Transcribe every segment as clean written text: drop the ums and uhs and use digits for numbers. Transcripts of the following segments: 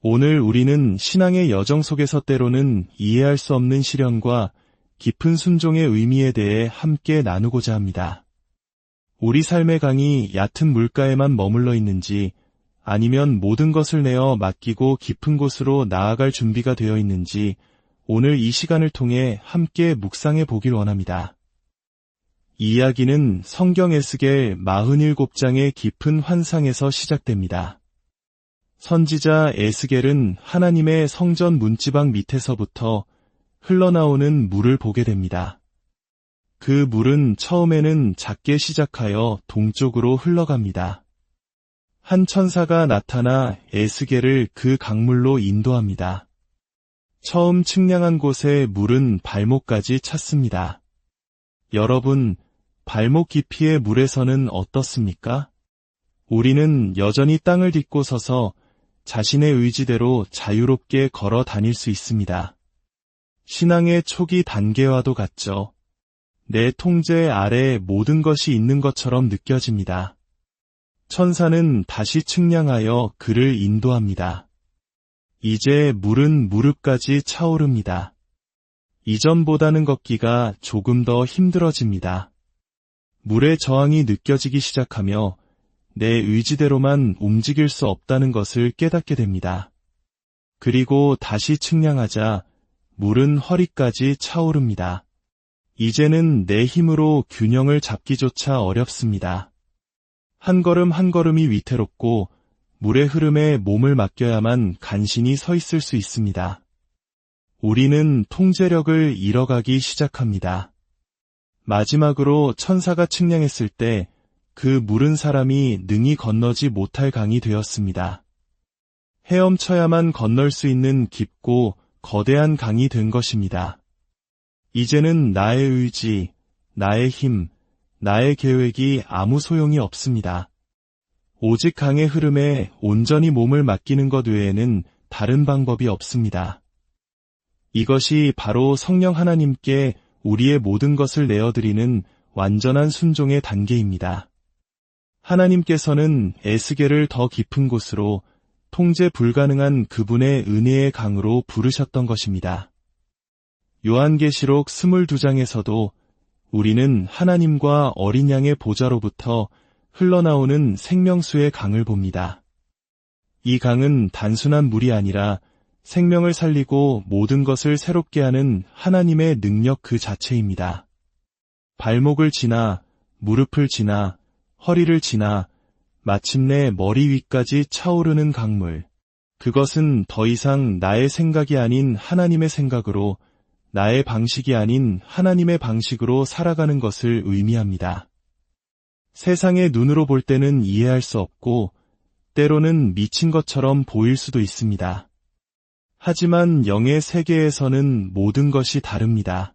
오늘 우리는 신앙의 여정 속에서 때로는 이해할 수 없는 시련과 깊은 순종의 의미에 대해 함께 나누고자 합니다. 우리 삶의 강이 얕은 물가에만 머물러 있는지 아니면 모든 것을 내어 맡기고 깊은 곳으로 나아갈 준비가 되어 있는지 오늘 이 시간을 통해 함께 묵상해 보길 원합니다. 이 이야기는 성경 에스겔 47장의 깊은 환상에서 시작됩니다. 선지자 에스겔은 하나님의 성전 문지방 밑에서부터 흘러나오는 물을 보게 됩니다. 그 물은 처음에는 작게 시작하여 동쪽으로 흘러갑니다. 한 천사가 나타나 에스겔을 그 강물로 인도합니다. 처음 측량한 곳에 물은 발목까지 찼습니다. 여러분, 발목 깊이의 물에서는 어떻습니까? 우리는 여전히 땅을 딛고 서서 자신의 의지대로 자유롭게 걸어 다닐 수 있습니다. 신앙의 초기 단계와도 같죠. 내 통제 아래에 모든 것이 있는 것처럼 느껴집니다. 천사는 다시 측량하여 그를 인도합니다. 이제 물은 무릎까지 차오릅니다. 이전보다는 걷기가 조금 더 힘들어집니다. 물의 저항이 느껴지기 시작하며 내 의지대로만 움직일 수 없다는 것을 깨닫게 됩니다. 그리고 다시 측량하자 물은 허리까지 차오릅니다. 이제는 내 힘으로 균형을 잡기조차 어렵습니다. 한 걸음 한 걸음이 위태롭고 물의 흐름에 몸을 맡겨야만 간신히 서 있을 수 있습니다. 우리는 통제력을 잃어가기 시작합니다. 마지막으로 천사가 측량했을 때 그 물은 사람이 능히 건너지 못할 강이 되었습니다. 헤엄쳐야만 건널 수 있는 깊고 거대한 강이 된 것입니다. 이제는 나의 의지, 나의 힘, 나의 계획이 아무 소용이 없습니다. 오직 강의 흐름에 온전히 몸을 맡기는 것 외에는 다른 방법이 없습니다. 이것이 바로 성령 하나님께 우리의 모든 것을 내어드리는 완전한 순종의 단계입니다. 하나님께서는 에스겔을 더 깊은 곳으로 통제 불가능한 그분의 은혜의 강으로 부르셨던 것입니다. 요한계시록 22장에서도 우리는 하나님과 어린 양의 보좌로부터 흘러나오는 생명수의 강을 봅니다. 이 강은 단순한 물이 아니라 생명을 살리고 모든 것을 새롭게 하는 하나님의 능력 그 자체입니다. 발목을 지나, 무릎을 지나, 허리를 지나, 마침내 머리 위까지 차오르는 강물. 그것은 더 이상 나의 생각이 아닌 하나님의 생각으로, 나의 방식이 아닌 하나님의 방식으로 살아가는 것을 의미합니다. 세상의 눈으로 볼 때는 이해할 수 없고, 때로는 미친 것처럼 보일 수도 있습니다. 하지만 영의 세계에서는 모든 것이 다릅니다.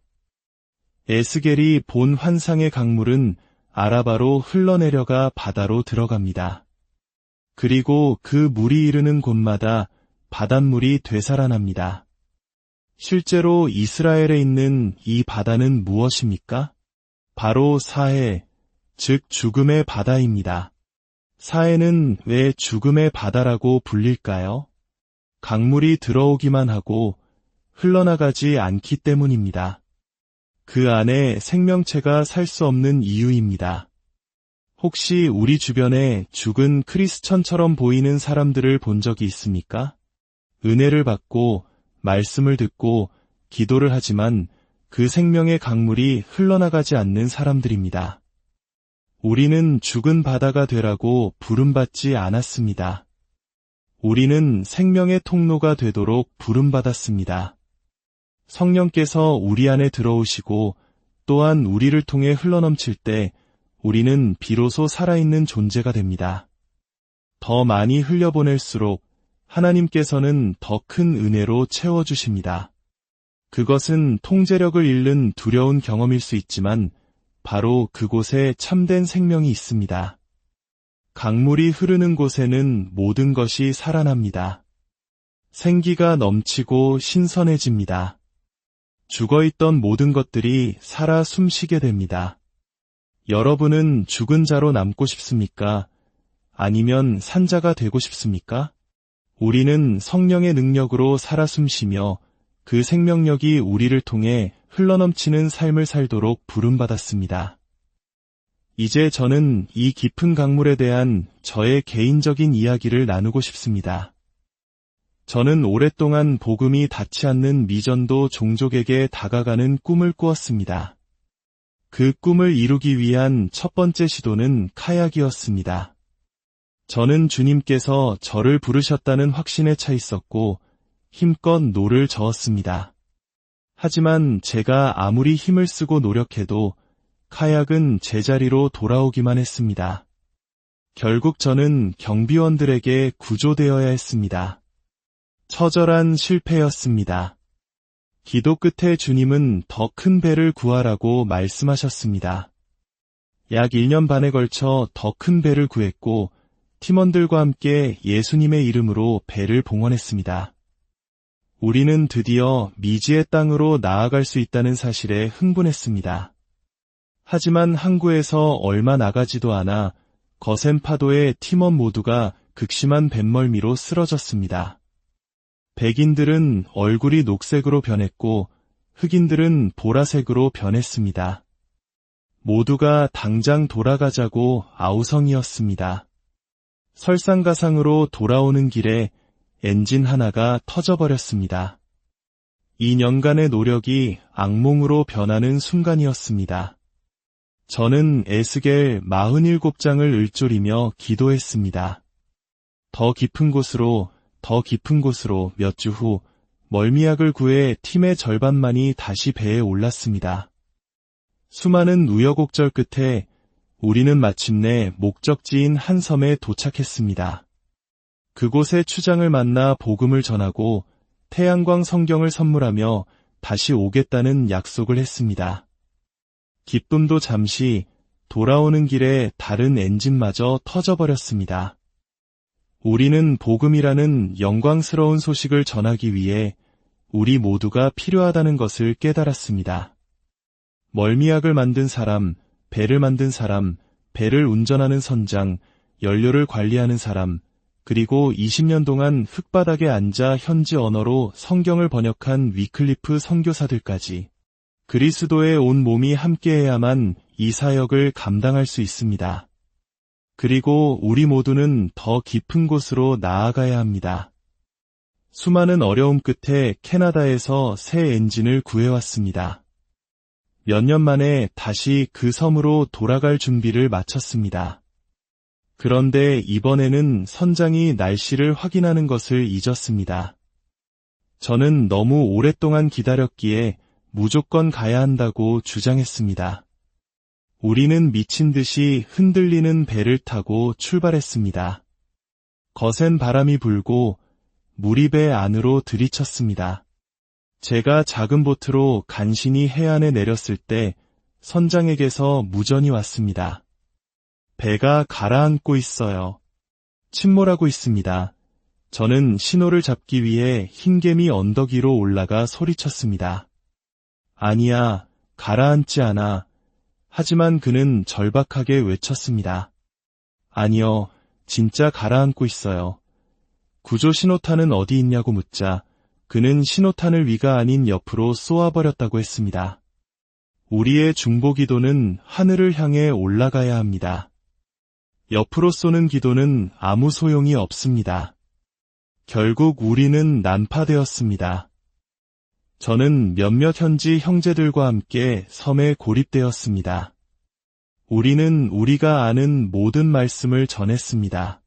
에스겔이 본 환상의 강물은 아라바로 흘러내려가 바다로 들어갑니다. 그리고 그 물이 이르는 곳마다 바닷물이 되살아납니다. 실제로 이스라엘에 있는 이 바다는 무엇입니까? 바로 사해, 즉 죽음의 바다입니다. 사해는 왜 죽음의 바다라고 불릴까요? 강물이 들어오기만 하고 흘러나가지 않기 때문입니다. 그 안에 생명체가 살 수 없는 이유입니다. 혹시 우리 주변에 죽은 크리스천처럼 보이는 사람들을 본 적이 있습니까? 은혜를 받고 말씀을 듣고 기도를 하지만 그 생명의 강물이 흘러나가지 않는 사람들입니다. 우리는 죽은 바다가 되라고 부름받지 않았습니다. 우리는 생명의 통로가 되도록 부름받았습니다. 성령께서 우리 안에 들어오시고 또한 우리를 통해 흘러넘칠 때 우리는 비로소 살아있는 존재가 됩니다. 더 많이 흘려보낼수록 하나님께서는 더 큰 은혜로 채워주십니다. 그것은 통제력을 잃는 두려운 경험일 수 있지만 바로 그곳에 참된 생명이 있습니다. 강물이 흐르는 곳에는 모든 것이 살아납니다. 생기가 넘치고 신선해집니다. 죽어있던 모든 것들이 살아 숨쉬게 됩니다. 여러분은 죽은 자로 남고 싶습니까? 아니면 산자가 되고 싶습니까? 우리는 성령의 능력으로 살아 숨쉬며 그 생명력이 우리를 통해 흘러넘치는 삶을 살도록 부름받았습니다. 이제 저는 이 깊은 강물에 대한 저의 개인적인 이야기를 나누고 싶습니다. 저는 오랫동안 복음이 닿지 않는 미전도 종족에게 다가가는 꿈을 꾸었습니다. 그 꿈을 이루기 위한 첫 번째 시도는 카약이었습니다. 저는 주님께서 저를 부르셨다는 확신에 차 있었고 힘껏 노를 저었습니다. 하지만 제가 아무리 힘을 쓰고 노력해도 카약은 제자리로 돌아오기만 했습니다. 결국 저는 경비원들에게 구조되어야 했습니다. 처절한 실패였습니다. 기도 끝에 주님은 더 큰 배를 구하라고 말씀하셨습니다. 약 1년 반에 걸쳐 더 큰 배를 구했고 팀원들과 함께 예수님의 이름으로 배를 봉헌했습니다. 우리는 드디어 미지의 땅으로 나아갈 수 있다는 사실에 흥분했습니다. 하지만 항구에서 얼마 나가지도 않아 거센 파도에 팀원 모두가 극심한 뱃멀미로 쓰러졌습니다. 백인들은 얼굴이 녹색으로 변했고 흑인들은 보라색으로 변했습니다. 모두가 당장 돌아가자고 아우성이었습니다. 설상가상으로 돌아오는 길에 엔진 하나가 터져버렸습니다. 2년간의 노력이 악몽으로 변하는 순간이었습니다. 저는 에스겔 47장을 읊조리며 기도했습니다. 더 깊은 곳으로 몇 주 후 멀미약을 구해 팀의 절반만이 다시 배에 올랐습니다. 수많은 우여곡절 끝에 우리는 마침내 목적지인 한 섬에 도착했습니다. 그곳의 추장을 만나 복음을 전하고 태양광 성경을 선물하며 다시 오겠다는 약속을 했습니다. 기쁨도 잠시, 돌아오는 길에 다른 엔진마저 터져버렸습니다. 우리는 복음이라는 영광스러운 소식을 전하기 위해 우리 모두가 필요하다는 것을 깨달았습니다. 멀미약을 만든 사람, 배를 만든 사람, 배를 운전하는 선장, 연료를 관리하는 사람, 그리고 20년 동안 흙바닥에 앉아 현지 언어로 성경을 번역한 위클리프 선교사들까지 그리스도의 온 몸이 함께해야만 이 사역을 감당할 수 있습니다. 그리고 우리 모두는 더 깊은 곳으로 나아가야 합니다. 수많은 어려움 끝에 캐나다에서 새 엔진을 구해왔습니다. 몇 년 만에 다시 그 섬으로 돌아갈 준비를 마쳤습니다. 그런데 이번에는 선장이 날씨를 확인하는 것을 잊었습니다. 저는 너무 오랫동안 기다렸기에 무조건 가야 한다고 주장했습니다. 우리는 미친 듯이 흔들리는 배를 타고 출발했습니다. 거센 바람이 불고 물이 배 안으로 들이쳤습니다. 제가 작은 보트로 간신히 해안에 내렸을 때 선장에게서 무전이 왔습니다. 배가 가라앉고 있어요. 침몰하고 있습니다. 저는 신호를 잡기 위해 흰개미 언덕 위로 올라가 소리쳤습니다. 아니야, 가라앉지 않아. 하지만 그는 절박하게 외쳤습니다. 아니요, 진짜 가라앉고 있어요. 구조 신호탄은 어디 있냐고 묻자 그는 신호탄을 위가 아닌 옆으로 쏘아버렸다고 했습니다. 우리의 중보기도는 하늘을 향해 올라가야 합니다. 옆으로 쏘는 기도는 아무 소용이 없습니다. 결국 우리는 난파되었습니다. 저는 몇몇 현지 형제들과 함께 섬에 고립되었습니다. 우리는 우리가 아는 모든 말씀을 전했습니다.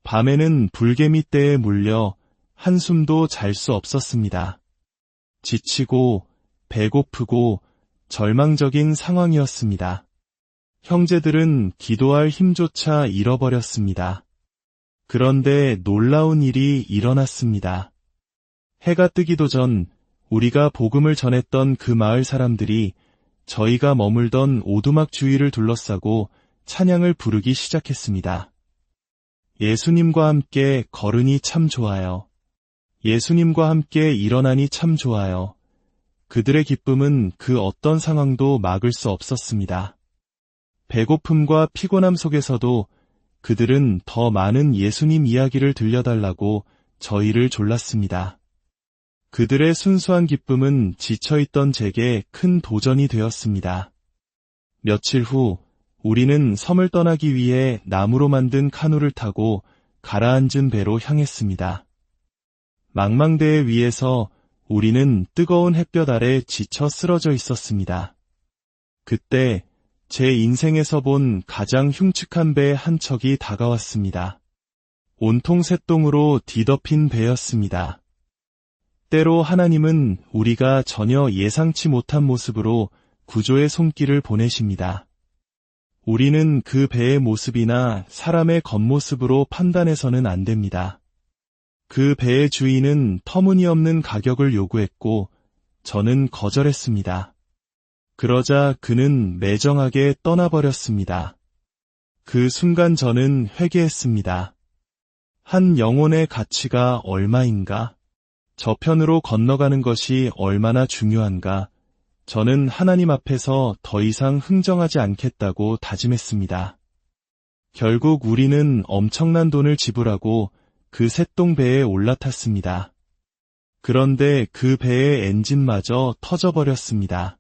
밤에는 불개미 떼에 물려 한숨도 잘 수 없었습니다. 지치고 배고프고 절망적인 상황이었습니다. 형제들은 기도할 힘조차 잃어버렸습니다. 그런데 놀라운 일이 일어났습니다. 해가 뜨기도 전 우리가 복음을 전했던 그 마을 사람들이 저희가 머물던 오두막 주위를 둘러싸고 찬양을 부르기 시작했습니다. 예수님과 함께 걸으니 참 좋아요. 예수님과 함께 일어나니 참 좋아요. 그들의 기쁨은 그 어떤 상황도 막을 수 없었습니다. 배고픔과 피곤함 속에서도 그들은 더 많은 예수님 이야기를 들려달라고 저희를 졸랐습니다. 그들의 순수한 기쁨은 지쳐있던 제게 큰 도전이 되었습니다. 며칠 후 우리는 섬을 떠나기 위해 나무로 만든 카누를 타고 가라앉은 배로 향했습니다. 망망대해 위에서 우리는 뜨거운 햇볕 아래 지쳐 쓰러져 있었습니다. 그때 제 인생에서 본 가장 흉측한 배 한 척이 다가왔습니다. 온통 새똥으로 뒤덮인 배였습니다. 때로 하나님은 우리가 전혀 예상치 못한 모습으로 구조의 손길을 보내십니다. 우리는 그 배의 모습이나 사람의 겉모습으로 판단해서는 안 됩니다. 그 배의 주인은 터무니없는 가격을 요구했고 저는 거절했습니다. 그러자 그는 매정하게 떠나버렸습니다. 그 순간 저는 회개했습니다. 한 영혼의 가치가 얼마인가? 저편으로 건너가는 것이 얼마나 중요한가? 저는 하나님 앞에서 더 이상 흥정하지 않겠다고 다짐했습니다. 결국 우리는 엄청난 돈을 지불하고 그 새똥배에 올라탔습니다. 그런데 그 배의 엔진마저 터져버렸습니다.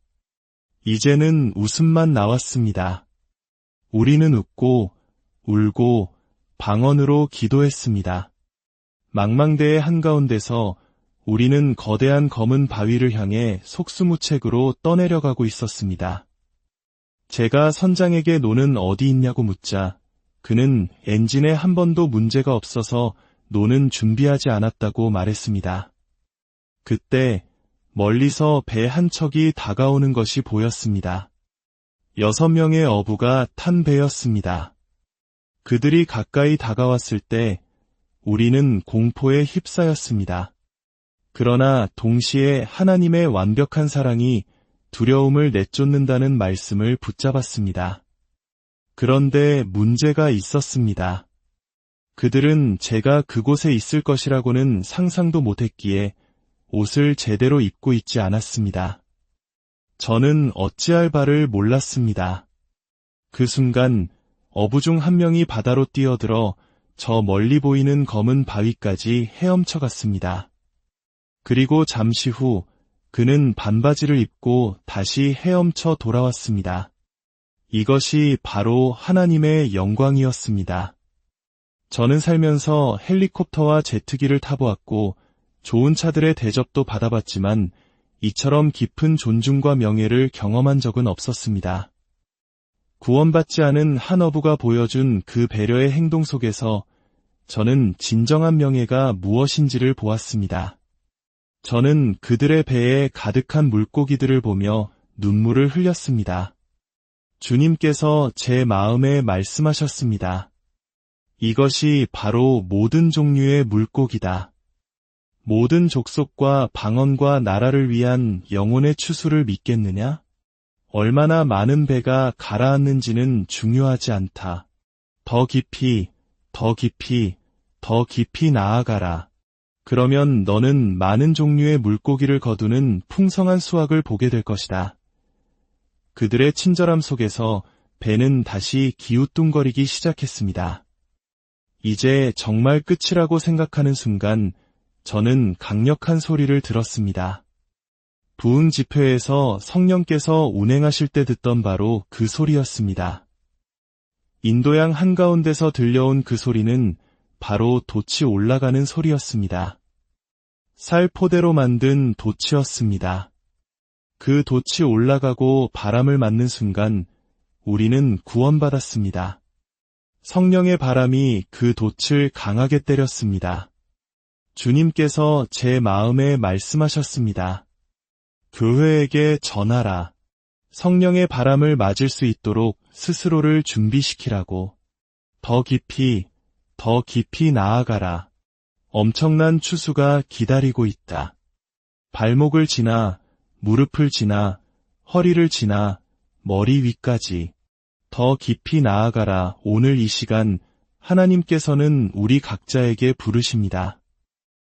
이제는 웃음만 나왔습니다. 우리는 웃고 울고 방언으로 기도했습니다. 망망대해 한가운데서 우리는 거대한 검은 바위를 향해 속수무책으로 떠내려가고 있었습니다. 제가 선장에게 노는 어디 있냐고 묻자 그는 엔진에 한 번도 문제가 없어서 노는 준비하지 않았다고 말했습니다. 그때 멀리서 배 한 척이 다가오는 것이 보였습니다. 6명의 어부가 탄 배였습니다. 그들이 가까이 다가왔을 때 우리는 공포에 휩싸였습니다. 그러나 동시에 하나님의 완벽한 사랑이 두려움을 내쫓는다는 말씀을 붙잡았습니다. 그런데 문제가 있었습니다. 그들은 제가 그곳에 있을 것이라고는 상상도 못했기에 옷을 제대로 입고 있지 않았습니다. 저는 어찌할 바를 몰랐습니다. 그 순간 어부 중 한 명이 바다로 뛰어들어 저 멀리 보이는 검은 바위까지 헤엄쳐 갔습니다. 그리고 잠시 후 그는 반바지를 입고 다시 헤엄쳐 돌아왔습니다. 이것이 바로 하나님의 영광이었습니다. 저는 살면서 헬리콥터와 제트기를 타보았고 좋은 차들의 대접도 받아봤지만 이처럼 깊은 존중과 명예를 경험한 적은 없었습니다. 구원받지 않은 한 어부가 보여준 그 배려의 행동 속에서 저는 진정한 명예가 무엇인지를 보았습니다. 저는 그들의 배에 가득한 물고기들을 보며 눈물을 흘렸습니다. 주님께서 제 마음에 말씀하셨습니다. 이것이 바로 모든 종류의 물고기다. 모든 족속과 방언과 나라를 위한 영혼의 추수를 믿겠느냐? 얼마나 많은 배가 가라앉는지는 중요하지 않다. 더 깊이, 더 깊이, 더 깊이 나아가라. 그러면 너는 많은 종류의 물고기를 거두는 풍성한 수확을 보게 될 것이다. 그들의 친절함 속에서 배는 다시 기우뚱거리기 시작했습니다. 이제 정말 끝이라고 생각하는 순간 저는 강력한 소리를 들었습니다. 부흥 집회에서 성령께서 운행하실 때 듣던 바로 그 소리였습니다. 인도양 한가운데서 들려온 그 소리는 바로 돛이 올라가는 소리였습니다. 살포대로 만든 돛이었습니다. 그 돛이 올라가고 바람을 맞는 순간 우리는 구원받았습니다. 성령의 바람이 그 돛을 강하게 때렸습니다. 주님께서 제 마음에 말씀하셨습니다. 교회에게 전하라. 성령의 바람을 맞을 수 있도록 스스로를 준비시키라고. 더 깊이, 더 깊이 나아가라. 엄청난 추수가 기다리고 있다. 발목을 지나, 무릎을 지나, 허리를 지나, 머리 위까지. 더 깊이 나아가라. 오늘 이 시간 하나님께서는 우리 각자에게 부르십니다.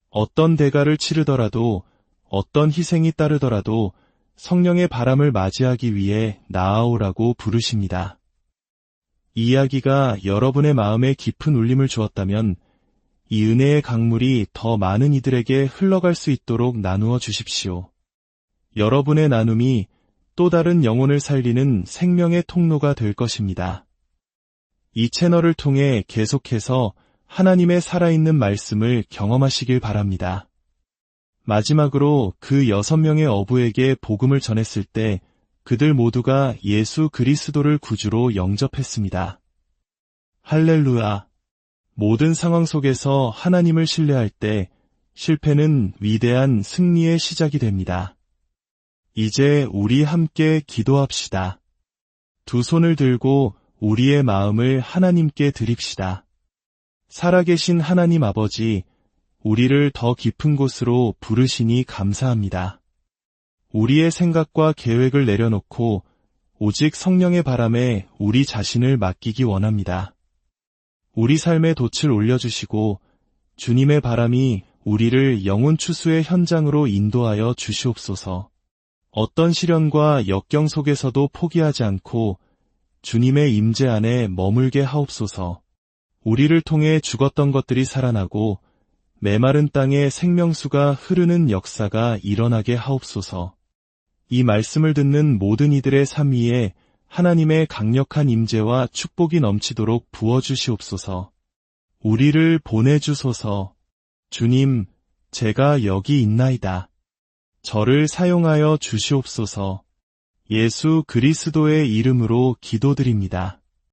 어떤 대가를 치르더라도, 어떤 희생이 따르더라도 성령의 바람을 맞이하기 위해 나아오라고 부르십니다. 이 이야기가 여러분의 마음에 깊은 울림을 주었다면 이 은혜의 강물이 더 많은 이들에게 흘러갈 수 있도록 나누어 주십시오. 여러분의 나눔이 또 다른 영혼을 살리는 생명의 통로가 될 것입니다. 이 채널을 통해 계속해서 하나님의 살아있는 말씀을 경험하시길 바랍니다. 마지막으로 그 6명의 어부에게 복음을 전했을 때 그들 모두가 예수 그리스도를 구주로 영접했습니다. 할렐루야! 모든 상황 속에서 하나님을 신뢰할 때 실패는 위대한 승리의 시작이 됩니다. 이제 우리 함께 기도합시다. 두 손을 들고 우리의 마음을 하나님께 드립시다. 살아계신 하나님 아버지, 우리를 더 깊은 곳으로 부르시니 감사합니다. 우리의 생각과 계획을 내려놓고 오직 성령의 바람에 우리 자신을 맡기기 원합니다. 우리 삶의 돛을 올려주시고 주님의 바람이 우리를 영혼 추수의 현장으로 인도하여 주시옵소서. 어떤 시련과 역경 속에서도 포기하지 않고 주님의 임재 안에 머물게 하옵소서. 우리를 통해 죽었던 것들이 살아나고 메마른 땅에 생명수가 흐르는 역사가 일어나게 하옵소서. 이 말씀을 듣는 모든 이들의 삶 위에 하나님의 강력한 임재와 축복이 넘치도록 부어주시옵소서. 우리를 보내주소서. 주님, 제가 여기 있나이다. 저를 사용하여 주시옵소서. 예수 그리스도의 이름으로 기도드립니다.